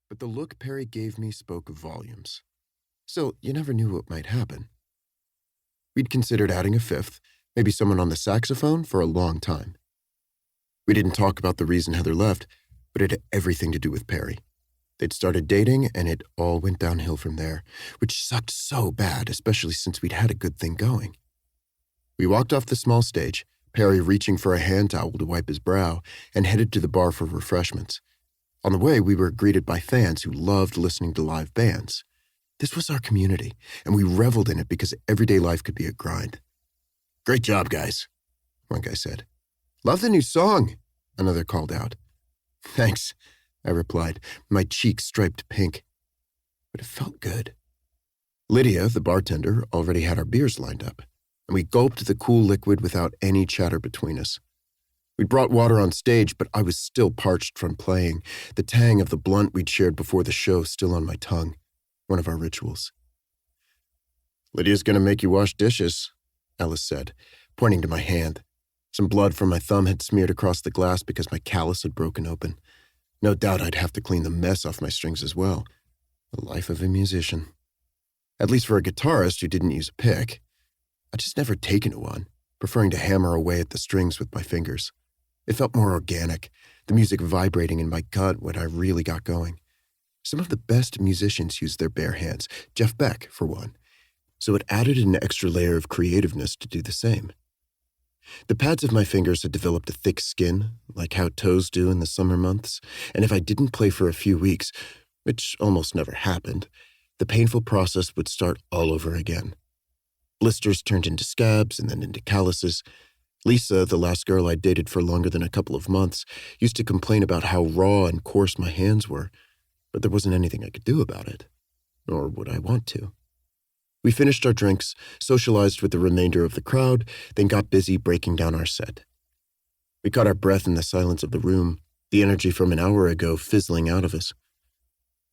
but the look Perry gave me spoke volumes. Still, you never knew what might happen. We'd considered adding a fifth, maybe someone on the saxophone, for a long time. We didn't talk about the reason Heather left, but it had everything to do with Perry. They'd started dating, and it all went downhill from there, which sucked so bad, especially since we'd had a good thing going. We walked off the small stage, Perry reaching for a hand towel to wipe his brow, and headed to the bar for refreshments. On the way, we were greeted by fans who loved listening to live bands. This was our community, and we reveled in it because everyday life could be a grind. "Great job, guys," one guy said. "Love the new song," another called out. "Thanks," I replied, my cheeks striped pink. But it felt good. Lydia, the bartender, already had our beers lined up, and we gulped the cool liquid without any chatter between us. We brought water on stage, but I was still parched from playing, the tang of the blunt we'd shared before the show still on my tongue, one of our rituals. "Lydia's gonna make you wash dishes," Ellis said, pointing to my hand. Some blood from my thumb had smeared across the glass because my callus had broken open. No doubt I'd have to clean the mess off my strings as well. The life of a musician. At least for a guitarist who didn't use a pick. I'd just never taken to one, preferring to hammer away at the strings with my fingers. It felt more organic, the music vibrating in my gut when I really got going. Some of the best musicians use their bare hands, Jeff Beck, for one, so it added an extra layer of creativeness to do the same. The pads of my fingers had developed a thick skin, like how toes do in the summer months, and if I didn't play for a few weeks, which almost never happened, the painful process would start all over again. Blisters turned into scabs and then into calluses. Lisa, the last girl I'd dated for longer than a couple of months, used to complain about how raw and coarse my hands were, but there wasn't anything I could do about it, nor would I want to. We finished our drinks, socialized with the remainder of the crowd, then got busy breaking down our set. We caught our breath in the silence of the room, the energy from an hour ago fizzling out of us.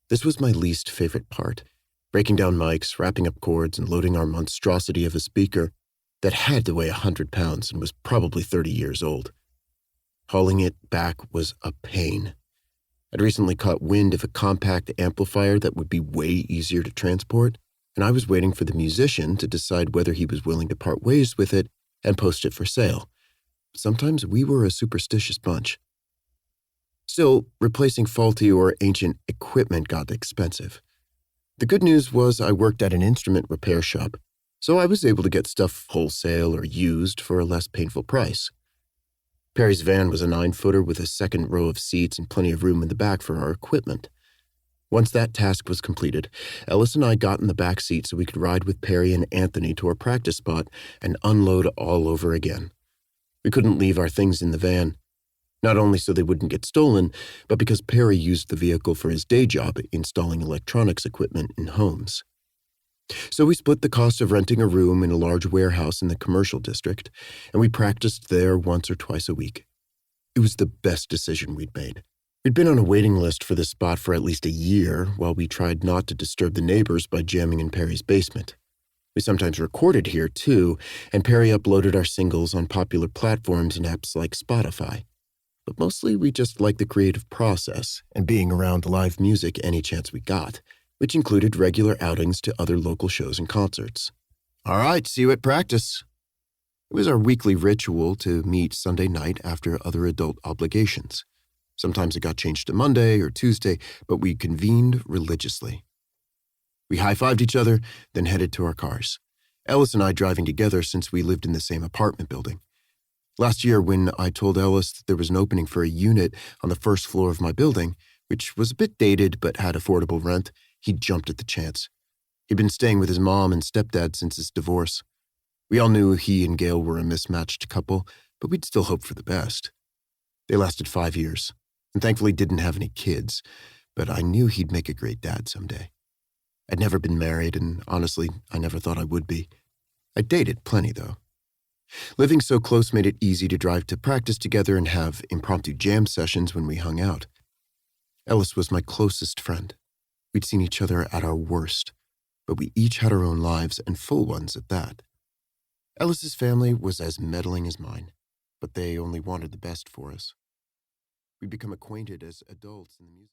This was my least favorite part, breaking down mics, wrapping up cords, and loading our monstrosity of a speaker that had to weigh 100 pounds and was probably 30 years old. Hauling it back was a pain. I'd recently caught wind of a compact amplifier that would be way easier to transport, and I was waiting for the musician to decide whether he was willing to part ways with it and post it for sale. Sometimes we were a superstitious bunch. Still, replacing faulty or ancient equipment got expensive. The good news was I worked at an instrument repair shop, so I was able to get stuff wholesale or used for a less painful price. Perry's van was a 9-footer with a second row of seats and plenty of room in the back for our equipment. Once that task was completed, Ellis and I got in the back seat so we could ride with Perry and Anthony to our practice spot and unload all over again. We couldn't leave our things in the van, not only so they wouldn't get stolen, but because Perry used the vehicle for his day job installing electronics equipment in homes. So we split the cost of renting a room in a large warehouse in the commercial district, and we practiced there once or twice a week. It was the best decision we'd made. We'd been on a waiting list for this spot for at least a year while we tried not to disturb the neighbors by jamming in Perry's basement. We sometimes recorded here, too, and Perry uploaded our singles on popular platforms and apps like Spotify. But mostly we just liked the creative process and being around live music any chance we got, which included regular outings to other local shows and concerts. "All right, see you at practice." It was our weekly ritual to meet Sunday night after other adult obligations. Sometimes it got changed to Monday or Tuesday, but we convened religiously. We high-fived each other, then headed to our cars. Ellis and I driving together since we lived in the same apartment building. Last year, when I told Ellis that there was an opening for a unit on the first floor of my building, which was a bit dated but had affordable rent, he jumped at the chance. He'd been staying with his mom and stepdad since his divorce. We all knew he and Gail were a mismatched couple, but we'd still hoped for the best. They lasted 5 years, and thankfully didn't have any kids, but I knew he'd make a great dad someday. I'd never been married, and honestly, I never thought I would be. I dated plenty, though. Living so close made it easy to drive to practice together and have impromptu jam sessions when we hung out. Ellis was my closest friend. We'd seen each other at our worst, but we each had our own lives and full ones at that. Ellis's family was as meddling as mine, but they only wanted the best for us. We'd become acquainted as adults in the music.